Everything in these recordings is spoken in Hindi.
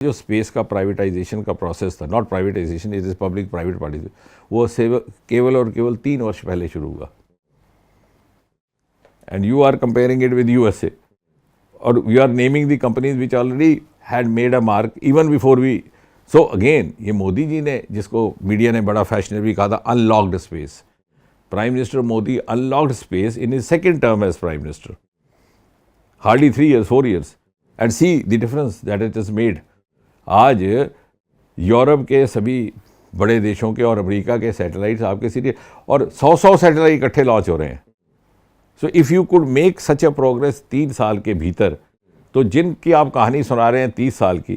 जो स्पेस का प्राइवेटाइजेशन का प्रोसेस था, not privatization, it is public private partnership, वो केवल और केवल 3 वर्ष पहले शुरू हुआ। And you are comparing it with USA, और you are naming the companies which already had made a mark even before we. So again, ये मोदी जी ने, जिसको मीडिया ने बड़ा फैशनेबली कहा था unlocked space, prime minister Modi unlocked space in his second term as prime minister, hardly 3 years 4 years, and see the difference that it is made. आज यूरोप के सभी बड़े देशों के और अमेरिका के सैटेलाइट्स आपके सीधे, और 100 सैटेलाइट इकट्ठे लॉन्च हो रहे हैं। So if you could make such a progress 3 साल के भीतर, तो जिनकी आप कहानी सुना रहे हैं 30 साल की,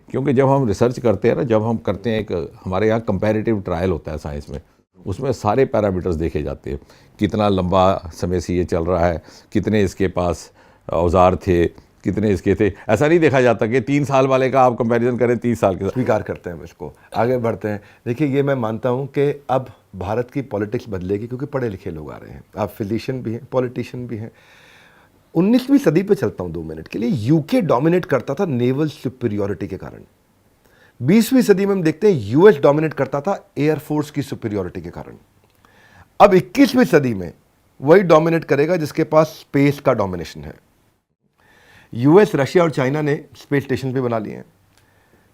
क्योंकि जब हम रिसर्च करते हैं ना, जब हम करते हैं, एक हमारे यहाँ कंपैरेटिव ट्रायल होता है साइंस में, उसमें सारे पैरामीटर्स देखे जाते हैं, कितना लंबा समय से ये चल रहा है, कितने इसके पास औजार थे, कितने इसके थे। ऐसा नहीं देखा जाता कि 3 साल वाले का आप कंपैरिजन करें 30 साल के साथ। स्वीकार करते हैं इसको, आगे बढ़ते हैं। देखिए, ये मैं मानता हूँ कि अब भारत की पॉलिटिक्स बदलेगी, क्योंकि पढ़े लिखे लोग आ रहे हैं। आप फिजिशियन भी हैं, पॉलिटिशियन भी हैं। 19वीं सदी पे चलता हूँ 2 मिनट के लिए। यूके डोमिनेट करता था नेवल सुपीरियॉरिटी के कारण। 20वीं सदी में हम देखते हैं यूएस डोमिनेट करता था एयरफोर्स की सुपीरियॉरिटी के कारण। अब 21वीं सदी में वही डोमिनेट करेगा जिसके पास स्पेस का डोमिनेशन है। यूएस, रशिया और चाइना ने स्पेस स्टेशन भी बना लिए हैं।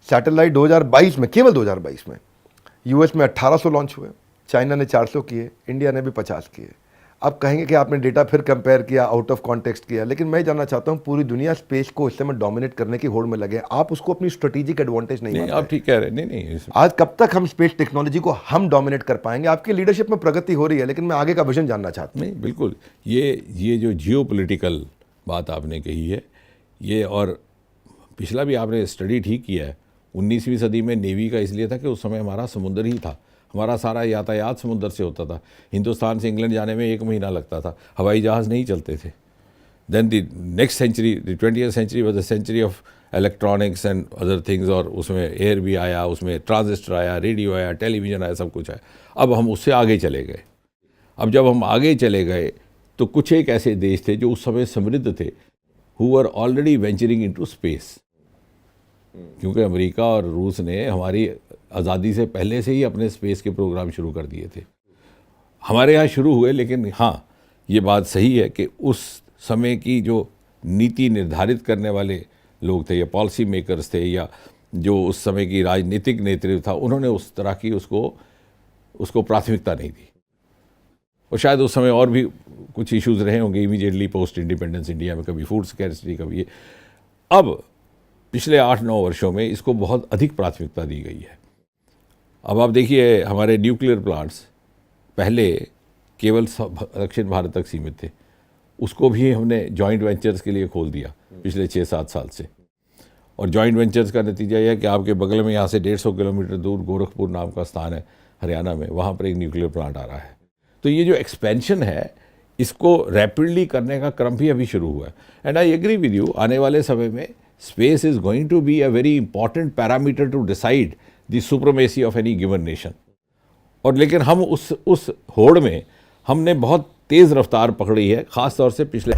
सैटेलाइट 2022 में, केवल 2022 में यूएस में 1800 लॉन्च हुए, चाइना ने 400 किए, इंडिया ने भी 50 किए। अब कहेंगे कि आपने डेटा फिर कंपेयर किया, आउट ऑफ कॉन्टेक्स्ट किया, लेकिन मैं जानना चाहता हूं, पूरी दुनिया स्पेस को इस समय डोमिनेट करने की होड़ में लगे, आप उसको अपनी स्ट्रेटेजिक एडवांटेज नहीं मानते। आप ठीक कह रहे हैं। नहीं, आज कब तक हम स्पेस टेक्नोलॉजी को हम डोमिनेट कर पाएंगे? आपकी लीडरशिप में प्रगति हो रही है, लेकिन मैं आगे का विजन जानना चाहता हूं। नहीं, बिल्कुल, ये जो जियोपॉलिटिकल बात आपने कही है, ये, और पिछला भी आपने स्टडी ठीक किया है। 19वीं सदी में नेवी का इसलिए था कि उस समय हमारा समुद्र ही था, हमारा सारा यातायात समुद्र से होता था। हिंदुस्तान से इंग्लैंड जाने में 1 महीना लगता था, हवाई जहाज़ नहीं चलते थे। Then the next century, the 20th century was the century of electronics and other things, और उसमें एयर भी आया, उसमें ट्रांजिस्टर आया, रेडियो आया, टेलीविज़न आया, सब कुछ आया। अब हम उससे आगे चले गए। अब जब हम आगे चले गए तो कुछ एक ऐसे देश थे जो उस समय समृद्ध थे, who were already venturing into space, क्योंकि अमेरिका और रूस ने हमारी आज़ादी से पहले से ही अपने स्पेस के प्रोग्राम शुरू कर दिए थे। हमारे यहाँ शुरू हुए, लेकिन हाँ, ये बात सही है कि उस समय की जो नीति निर्धारित करने वाले लोग थे, या पॉलिसी मेकर्स थे, या जो उस समय की राजनीतिक नेतृत्व था, उन्होंने उस तरह की उसको प्राथमिकता नहीं दी। और शायद उस समय और भी कुछ इश्यूज़ रहे होंगे इमीडिएटली पोस्ट इंडिपेंडेंस इंडिया में, कभी फूड स्कैर्सिटी, कभी ये। अब पिछले 8-9 वर्षों में इसको बहुत अधिक प्राथमिकता दी गई है। अब आप देखिए, हमारे न्यूक्लियर प्लांट्स पहले केवल दक्षिण भारत तक सीमित थे, उसको भी हमने जॉइंट वेंचर्स के लिए खोल दिया पिछले 6-7 साल से। और जॉइंट वेंचर्स का नतीजा यह है कि आपके बगल में यहाँ से 150 किलोमीटर दूर गोरखपुर नाम का स्थान है हरियाणा में, वहाँ पर एक न्यूक्लियर प्लांट आ रहा है। तो ये जो एक्सपेंशन है, इसको रैपिडली करने का क्रम भी अभी शुरू हुआ है। And I agree with you, आने वाले समय में space is going to be a very important parameter to decide the supremacy of any given nation. और लेकिन हम उस होड़ में हमने बहुत तेज़ रफ्तार पकड़ी है, ख़ास तौर से पिछले